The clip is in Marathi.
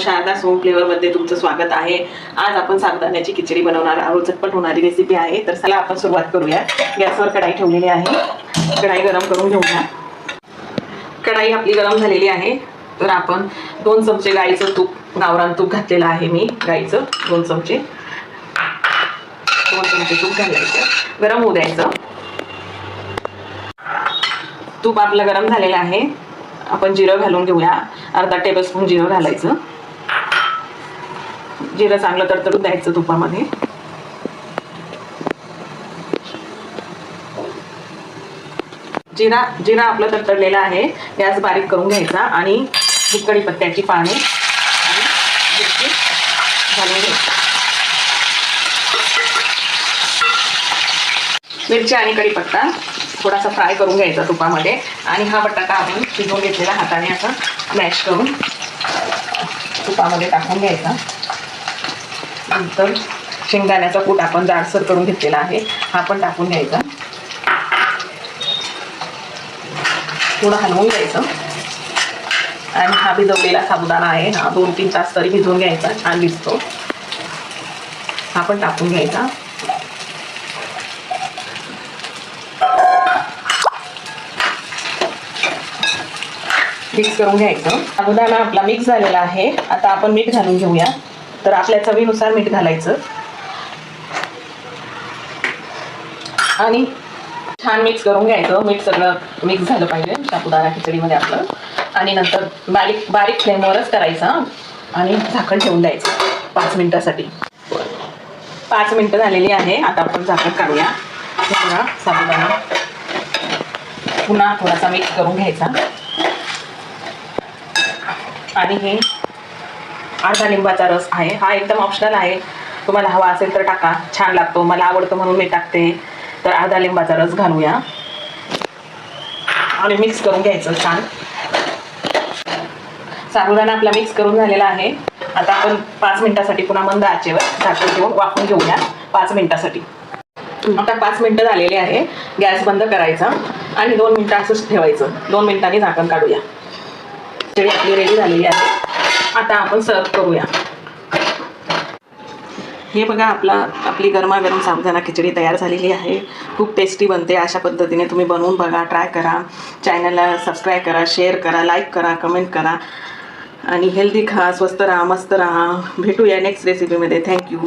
शारदा सोम फ्लेवरमध्ये तुमचं स्वागत आहे। आज आपण साबुदाण्याची खिचडी बनवणार आहोत। झटपट होणारी रेसिपी आहे। तर चला आपण सुरुवात करूया। गॅसवर कढाई ठेवलेली आहे। कढाई गरम करून घेऊया। कढाई आपली गरम झालेली आहे। तर आपण 2 चमचे गाईचं तूप, गावरान तूप घातलेलं आहे मी। गाईचं 2 चमचे तूप घालायचं, गरम होऊ द्यायचं। तूप आपलं गरम झालेलं आहे। आपण जिरं घालून घेऊया। अर्धा टेबलस्पून जिरं घालायचं। जिरं चांगलं तडतडू द्यायचं तुपामध्ये। जिरा आपलं तडतडलेलं आहे। गॅस बारीक करून घ्यायचा आणि कढीपत्त्याची पाने आणि मिरची घालून घ्यायची। मिरची आणि कढीपत्ता थोडासा फ्राय करून घ्यायचा तुपामध्ये। आणि हा बटाटा आपण शिजवून घेतलेला हाताने असं मॅश करून तुपामध्ये टाकून घ्यायचा। नंतर शेंगदाण्याचा कूट आपण जाडसर करून घेतलेला आहे, हा पण टाकून घ्यायचा। थोडं हलवून घ्यायचं आणि हा भिजवलेला साबुदाणा आहे, हा 2-3 तास तरी भिजवून घ्यायचा, छान भिजतो। हा पण टाकून घ्यायचा। मिक्स करून घ्यायचं। साबुदाणा आपला मिक्स झालेला आहे। आता आपण मीठ घालून घेऊया। तर आपल्या चवीनुसार मीठ घालायचं आणि छान मिक्स करून घ्यायचं। मीठ सगळं मिक्स झालं पाहिजे साबुदाणा खिचडीमध्ये आपलं। आणि नंतर बारीक फ्लेमवरच करायचा आणि झाकण ठेवून द्यायचं 5 मिनिटासाठी। 5 मिनिटं झालेली आहे। आता आपण झाकण काढूया। थोडा साबुदाणा पुन्हा थोडासा मिक्स करून घ्यायचा आणि हे अर्धा लिंबाचा रस आहे, हा एकदम ऑप्शनल आहे। तुम्हाला हवा असेल तर टाका, छान लागतो। मला आवडतं म्हणून मी टाकते। तर अर्धा लिंबाचा रस घालूया आणि मिक्स करून घ्यायचं छान। साबुदाणा आपला मिक्स करून झालेला आहे। आता आपण 5 मिनिटासाठी पुन्हा मंद आचेवर झाकण ठेवून वाफवून घेऊया 5 मिनिटासाठी। आता 5 मिनिटं झालेले आहे। गॅस बंद करायचा आणि 2 मिनिटं असंच ठेवायचं। 2 मिनिटांनी झाकण काढूया। खिचडी आपली रेडी झालेली आहे। आता आपण सर्व करूया। हे बघा, आपली गरमागरम साबुदाणा खिचडी तयार झालेली आहे। खूप टेस्टी बनते। अशा पद्धतीने तुम्ही बनवून बघा, ट्राय करा। चॅनलला सबस्क्राईब करा, शेअर करा, लाईक करा, कमेंट करा आणि हेल्दी खा, स्वस्त राहा, मस्त राहा। भेटूया नेक्स्ट रेसिपीमध्ये। थँक्यू।